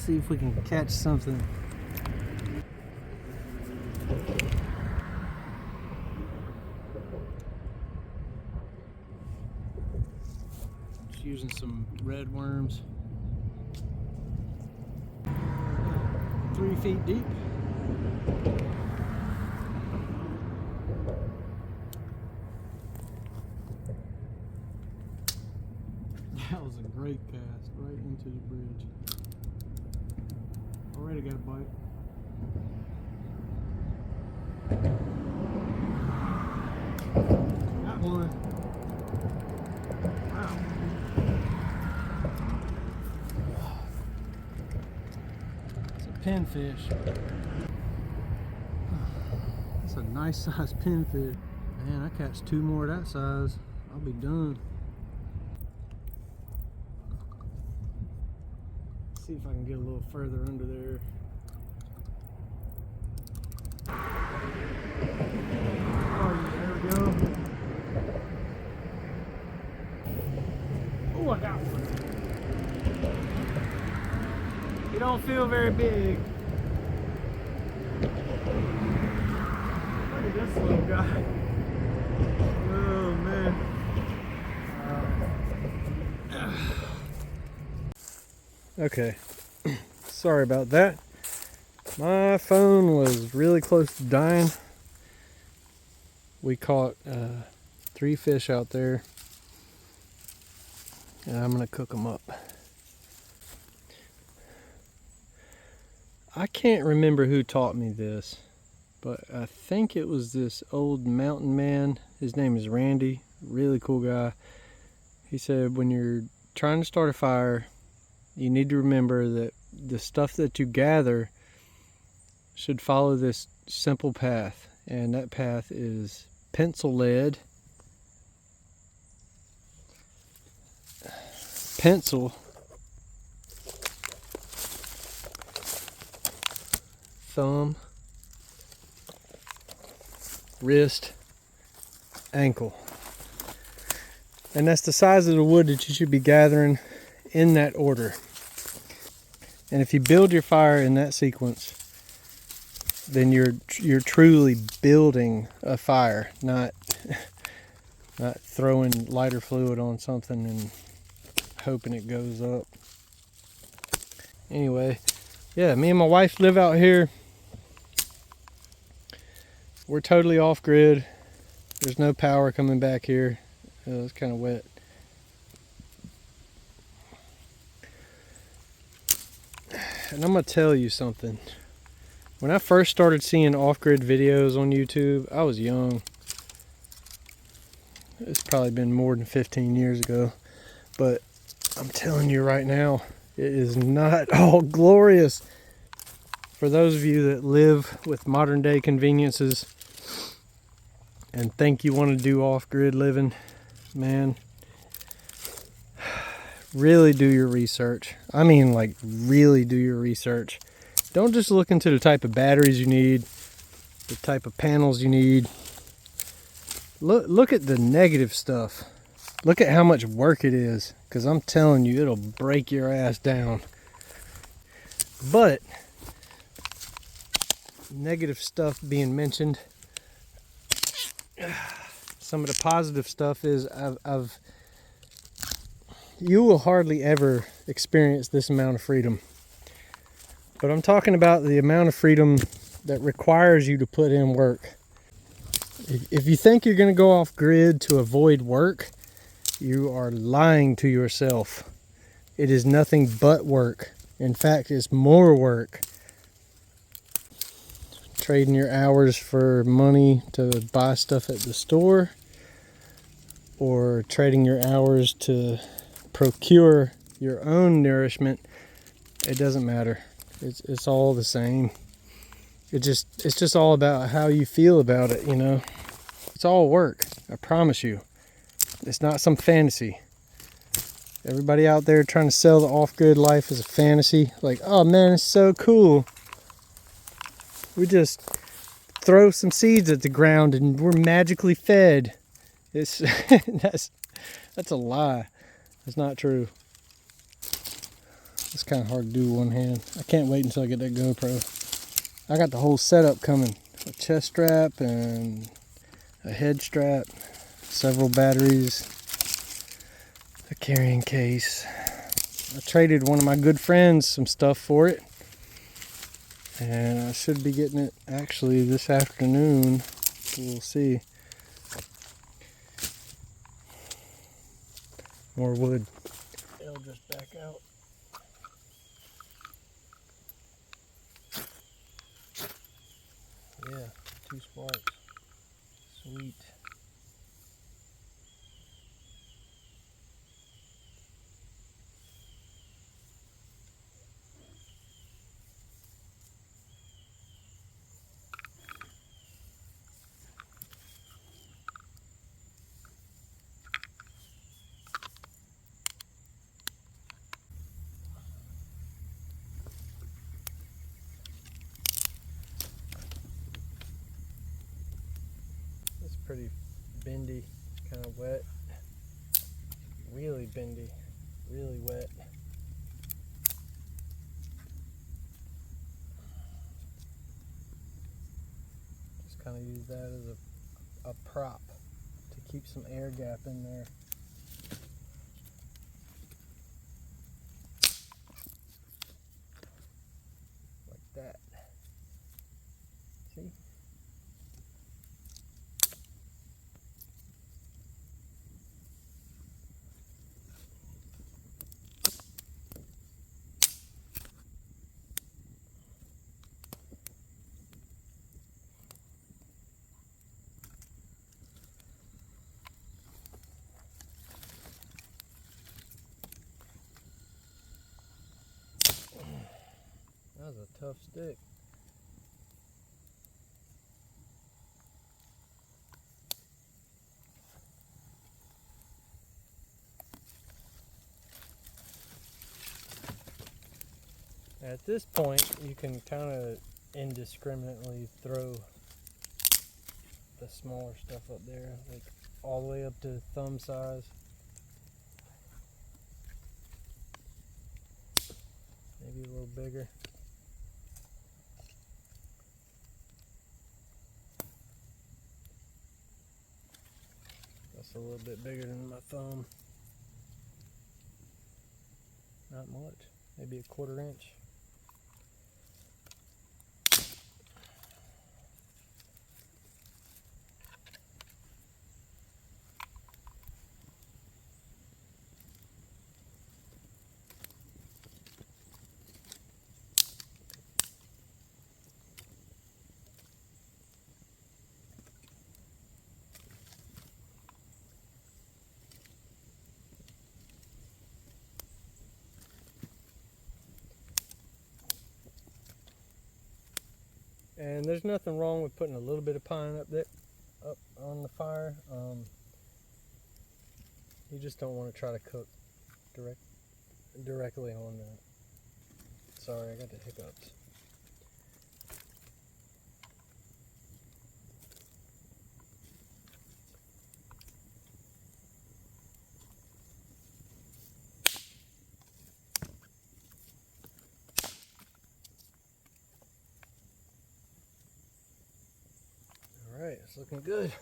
see if we can catch something. Just using some red worms. 3 feet deep. That was a great cast right into the bridge. Already got a bite. Got one. Wow. It's a pinfish. That's a nice sized pinfish. Man, I catch 2 more of that size, I'll be done. See if I can get a little further under there. Oh, there we go. Oh, I got one. He don't feel very big. Look at this little guy. Oh, man. Okay, sorry about that. My phone was really close to dying. We caught 3 fish out there, and I'm gonna cook them up. I can't remember who taught me this, but I think it was this old mountain man. His name is Randy, really cool guy. He said when you're trying to start a fire, you need to remember that the stuff that you gather should follow this simple path, and that path is pencil lead, pencil, thumb, wrist, ankle. And that's the size of the wood that you should be gathering in that order. And if you build your fire in that sequence, then you're truly building a fire, not throwing lighter fluid on something and hoping it goes up. Anyway, yeah, me and my wife live out here. We're totally off grid. There's no power coming back here. It's kind of wet. And I'm gonna tell you something. When I first started seeing off-grid videos on YouTube, I was young. It's probably been more than 15 years ago. But I'm telling you right now, it is not all glorious. For those of you that live with modern day conveniences and think you want to do off-grid living, man, really do your research. I mean, like, really do your research. Don't just look into the type of batteries you need, the type of panels you need. Look at the negative stuff. Look at how much work it is, because I'm telling you, it'll break your ass down. But negative stuff being mentioned, some of the positive stuff is you will hardly ever experience this amount of freedom. But I'm talking about the amount of freedom that requires you to put in work. If you think you're going to go off grid to avoid work, you are lying to yourself. It is nothing but work. In fact, it's more work. Trading your hours for money to buy stuff at the store, or trading your hours to procure your own nourishment, it doesn't matter. It's all the same. It's just all about how you feel about it, you know. It's all work, I promise you. It's not some fantasy. Everybody out there trying to sell the off-grid life as a fantasy, like, oh man, it's so cool. We just throw some seeds at the ground and we're magically fed. It's that's a lie. It's not true. It's kind of hard to do with one hand. I can't wait until I get that GoPro. I got the whole setup coming. A chest strap and a head strap, several batteries, a carrying case. I traded one of my good friends some stuff for it. And I should be getting it actually this afternoon. We'll see. More wood. It'll just back out. Yeah, 2 sparks. Sweet. It's pretty bendy, kind of wet. Really bendy, really wet. Just kind of use that as a prop to keep some air gap in there. Like that. See? That was a tough stick. At this point, you can kind of indiscriminately throw the smaller stuff up there, like all the way up to thumb size. Maybe a little bigger. That's a little bit bigger than my thumb. Not much, maybe a 1/4 inch. And there's nothing wrong with putting a little bit of pine up there, up on the fire. You just don't want to try to cook directly on that. Sorry, I got the hiccups. All right, it's looking good.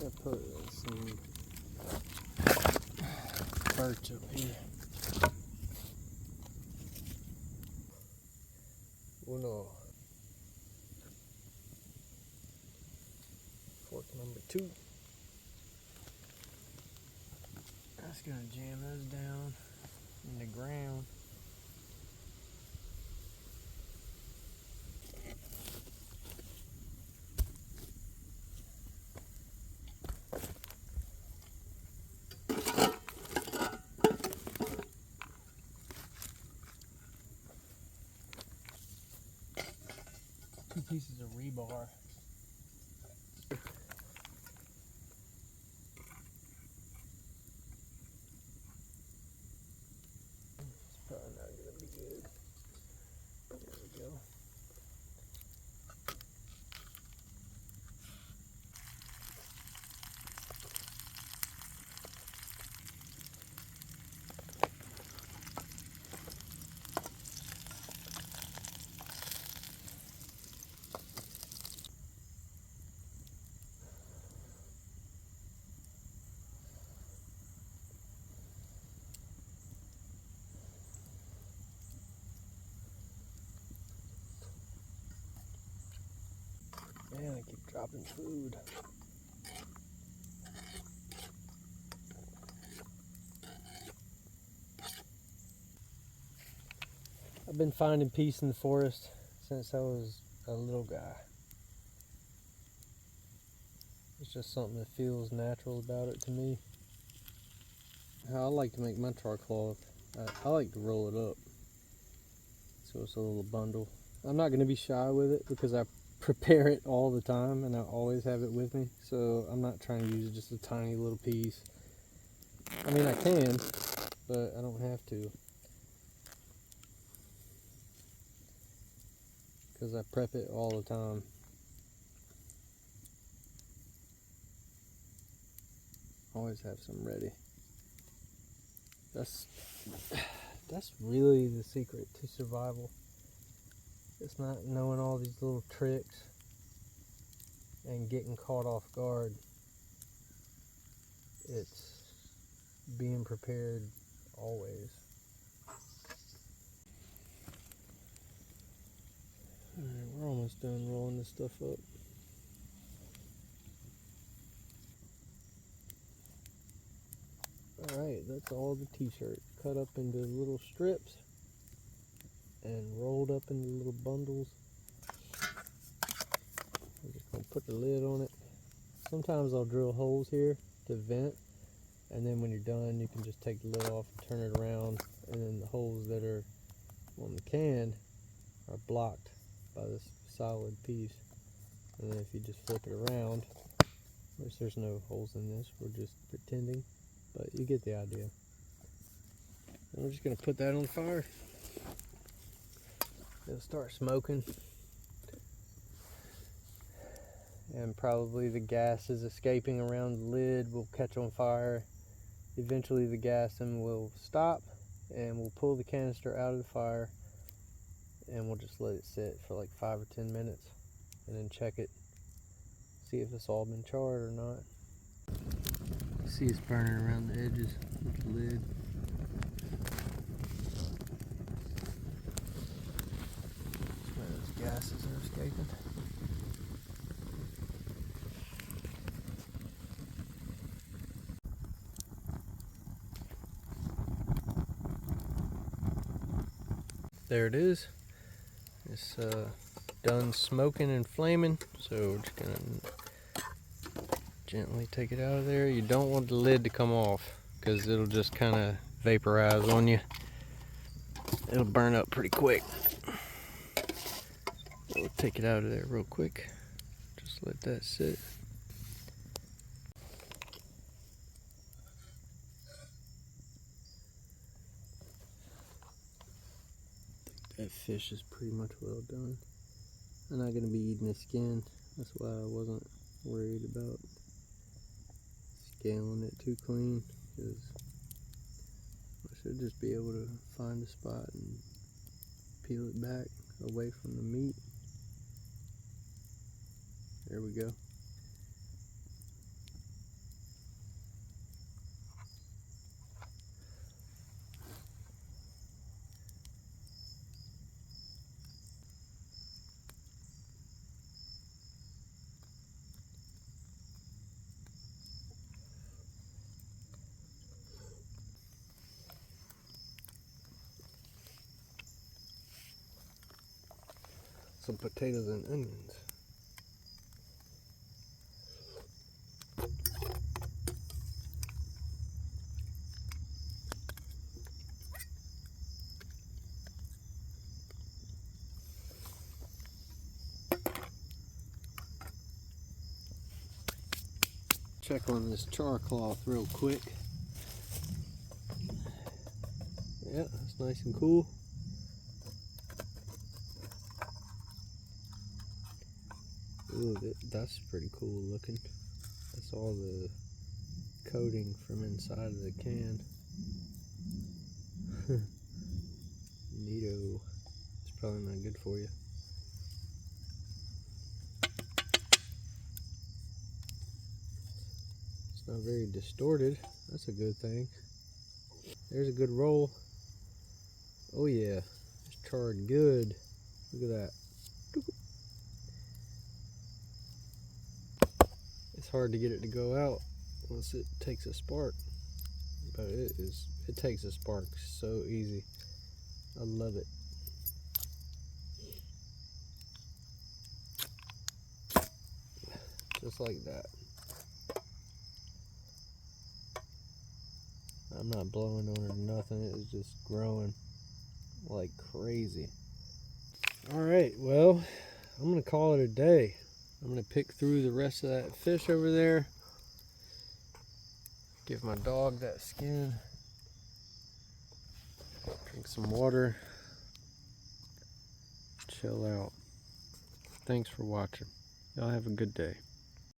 I'll put some birch up here. Uno. Fork number 2. That's gonna jam those down in the ground. Two pieces of rebar. It's probably not gonna be good. There we go. Dropping food. I've been finding peace in the forest since I was a little guy. It's just something that feels natural about it to me. How I like to make my char cloth, I like to roll it up so it's a little bundle. I'm not going to be shy with it because I prepare it all the time and I always have it with me, so I'm not trying to use just a tiny little piece. I mean, I can, but I don't have to because I prep it all the time. Always have some ready. That's really the secret to survival. It's not knowing all these little tricks and getting caught off guard. It's being prepared always. Alright, we're almost done rolling this stuff up. Alright, that's all the t-shirt cut up into little strips and rolled up into little bundles. I'm just going to put the lid on it. Sometimes I'll drill holes here to vent, and then when you're done you can just take the lid off and turn it around, and then the holes that are on the can are blocked by this solid piece. And then if you just flip it around, which there's no holes in this, we're just pretending, but you get the idea. And we're just going to put that on fire. It'll start smoking, and probably the gas is escaping around the lid will catch on fire. Eventually the gas will stop, and we'll pull the canister out of the fire, and we'll just let it sit for like 5 or 10 minutes and then check it, see if it's all been charred or not. See, it's burning around the edges with the lid. Those gases are escaping. There it is. It's done smoking and flaming, so we're just gonna gently take it out of there. You don't want the lid to come off because it'll just kind of vaporize on you. It'll burn up pretty quick. We'll take it out of there real quick. Just let that sit. That fish is pretty much well done. I'm not going to be eating the skin. That's why I wasn't worried about scaling it too clean, because I should just be able to find a spot and peel it back away from the meat. There we go. Some potatoes and onions. Check on this char cloth real quick. Yeah, it's nice and cool. Ooh, that's pretty cool looking. That's all the coating from inside of the can. Neato. It's probably not good for you. It's not very distorted. That's a good thing. There's a good roll. Oh yeah, it's charred good. Look at that. It's hard to get it to go out once it takes a spark, but it takes a spark so easy. I love it. Just like that. I'm not blowing on it or nothing. It is just growing like crazy. All right, well, I'm gonna call it a day. I'm gonna pick through the rest of that fish over there. Give my dog that skin. Drink some water. Chill out. Thanks for watching. Y'all have a good day.